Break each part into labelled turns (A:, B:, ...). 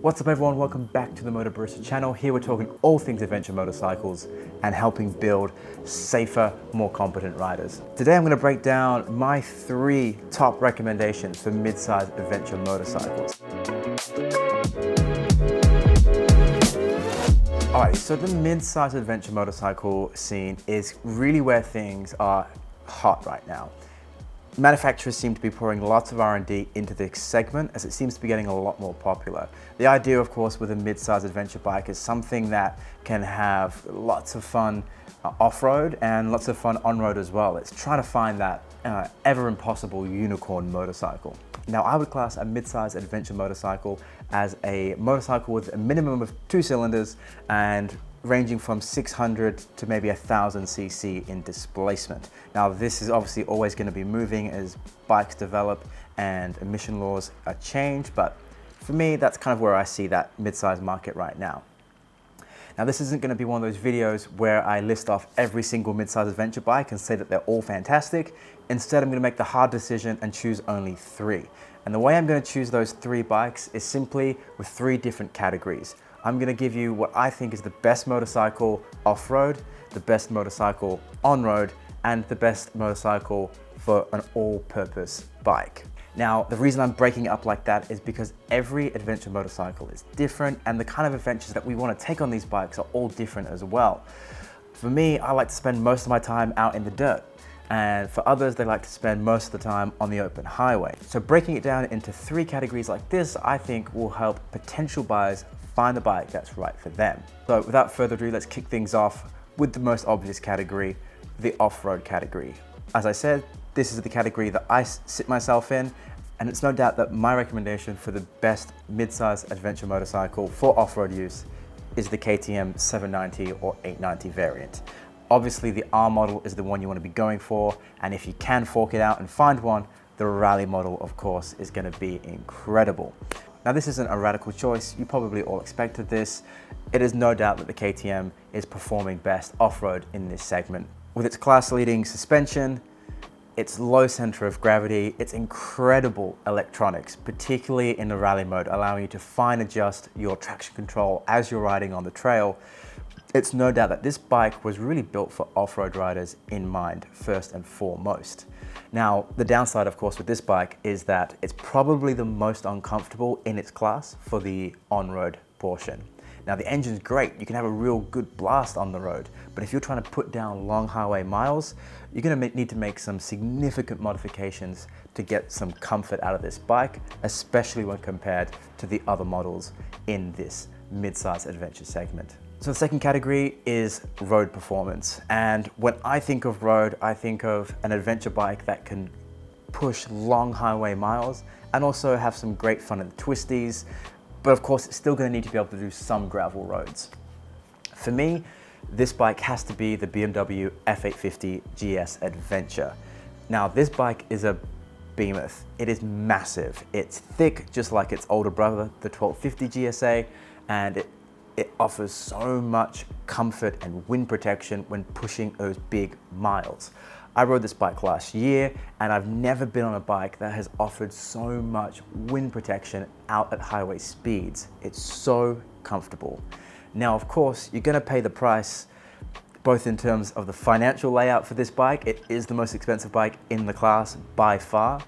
A: What's up everyone, welcome back to the Motor Barista channel. Here we're talking all things adventure motorcycles and helping build safer, more competent riders. Today I'm going to break down my 3 top recommendations for mid-size adventure motorcycles. Alright, so the mid-size adventure motorcycle scene is really where things are hot right now. Manufacturers seem to be pouring lots of R&D into this segment as it seems to be getting a lot more popular. The idea, of course, with a mid-size adventure bike is something that can have lots of fun off-road and lots of fun on-road as well. It's trying to find that ever impossible unicorn motorcycle. Now, I would class a mid-size adventure motorcycle as a motorcycle with a minimum of 2 cylinders and ranging from 600 to maybe 1000 cc in displacement. Now, this is obviously always going to be moving as bikes develop and emission laws are changed, but for me, that's kind of where I see that mid-size market right now. Now, this isn't going to be one of those videos where I list off every single mid-size adventure bike and say that they're all fantastic. Instead, I'm going to make the hard decision and choose only 3. And the way I'm going to choose those 3 bikes is simply with 3 different categories. I'm going to give you what I think is the best motorcycle off-road, the best motorcycle on-road, and the best motorcycle for an all-purpose bike. Now, the reason I'm breaking it up like that is because every adventure motorcycle is different and the kind of adventures that we want to take on these bikes are all different as well. For me, I like to spend most of my time out in the dirt. And for others, they like to spend most of the time on the open highway. So breaking it down into 3 categories like this, I think will help potential buyers find the bike that's right for them. So without further ado, let's kick things off with the most obvious category, the off-road category. As I said, this is the category that I sit myself in, and it's no doubt that my recommendation for the best mid-size adventure motorcycle for off-road use is the KTM 790 or 890 variant. Obviously, the R model is the one you want to be going for, and if you can fork it out and find one, the rally model, of course, is going to be incredible. Now, this isn't a radical choice. You probably all expected this. It is no doubt that the KTM is performing best off-road in this segment. With its class-leading suspension, its low center of gravity, its incredible electronics, particularly in the rally mode, allowing you to fine adjust your traction control as you're riding on the trail, it's no doubt that this bike was really built for off-road riders in mind, first and foremost. Now, the downside, of course, with this bike is that it's probably the most uncomfortable in its class for the on-road portion. Now, the engine's great. You can have a real good blast on the road, but if you're trying to put down long highway miles, you're going to need to make some significant modifications to get some comfort out of this bike, especially when compared to the other models in this mid-size adventure segment. So the second category is road performance. And when I think of road, I think of an adventure bike that can push long highway miles and also have some great fun in the twisties. But of course, it's still going to need to be able to do some gravel roads. For me, this bike has to be the BMW F850 GS Adventure. Now, this bike is a behemoth. It is massive. It's thick, just like its older brother, the 1250 GSA, and it offers so much comfort and wind protection when pushing those big miles. I rode this bike last year and I've never been on a bike that has offered so much wind protection out at highway speeds. It's so comfortable. Now, of course, you're gonna pay the price both in terms of the financial layout for this bike. It is the most expensive bike in the class by far.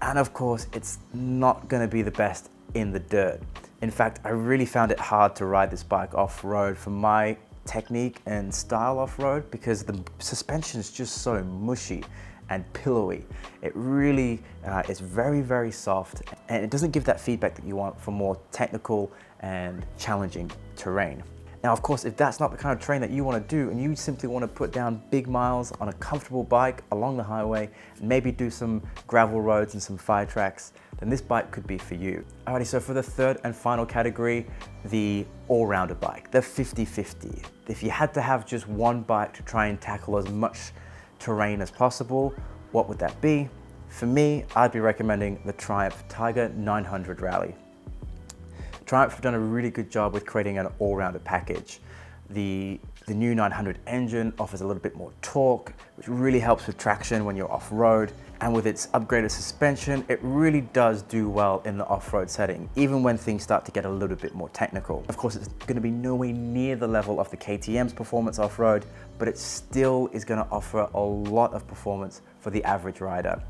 A: And of course, it's not gonna be the best in the dirt. In fact, I really found it hard to ride this bike off-road for my technique and style off-road because the suspension is just so mushy and pillowy. It really is very, very soft, and it doesn't give that feedback that you want for more technical and challenging terrain. Now, of course, if that's not the kind of terrain that you want to do and you simply want to put down big miles on a comfortable bike along the highway and maybe do some gravel roads and some fire tracks, then this bike could be for you. Alrighty, so for the third and final category, the all-rounder bike, the 50/50. If you had to have just one bike to try and tackle as much terrain as possible, what would that be? For me, I'd be recommending the Triumph Tiger 900 Rally. Triumph have done a really good job with creating an all-rounder package. The new 900 engine offers a little bit more torque, which really helps with traction when you're off-road. And with its upgraded suspension, it really does do well in the off-road setting, even when things start to get a little bit more technical. Of course, it's going to be nowhere near the level of the KTM's performance off-road, but it still is going to offer a lot of performance for the average rider.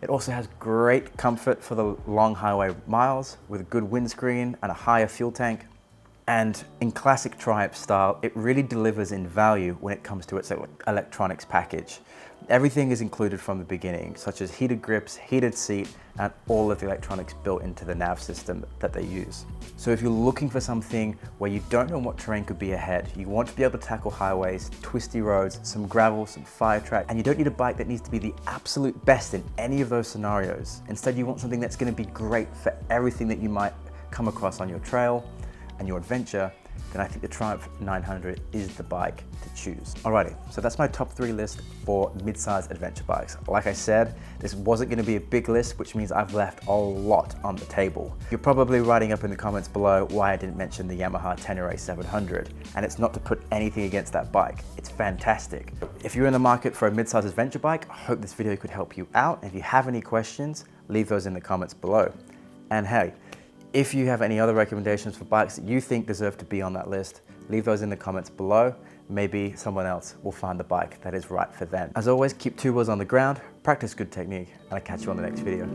A: It also has great comfort for the long highway miles with a good windscreen and a higher fuel tank. And in classic Triumph style, it really delivers in value when it comes to its electronics package. Everything is included from the beginning, such as heated grips, heated seat, and all of the electronics built into the nav system that they use. So if you're looking for something where you don't know what terrain could be ahead, you want to be able to tackle highways, twisty roads, some gravel, some fire track, and you don't need a bike that needs to be the absolute best in any of those scenarios. Instead, you want something that's going to be great for everything that you might come across on your trail and your adventure, then I think the Triumph 900 is the bike to choose. Alrighty, so that's my top 3 list for mid-size adventure bikes. Like I said, this wasn't going to be a big list, which means I've left a lot on the table. You're probably writing up in the comments below why I didn't mention the Yamaha Tenere 700, and it's not to put anything against that bike. It's fantastic. If you're in the market for a mid-size adventure bike, I hope this video could help you out. If you have any questions, leave those in the comments below. And hey, if you have any other recommendations for bikes that you think deserve to be on that list, leave those in the comments below. Maybe someone else will find the bike that is right for them. As always, keep 2 wheels on the ground, practice good technique, and I'll catch you on the next video.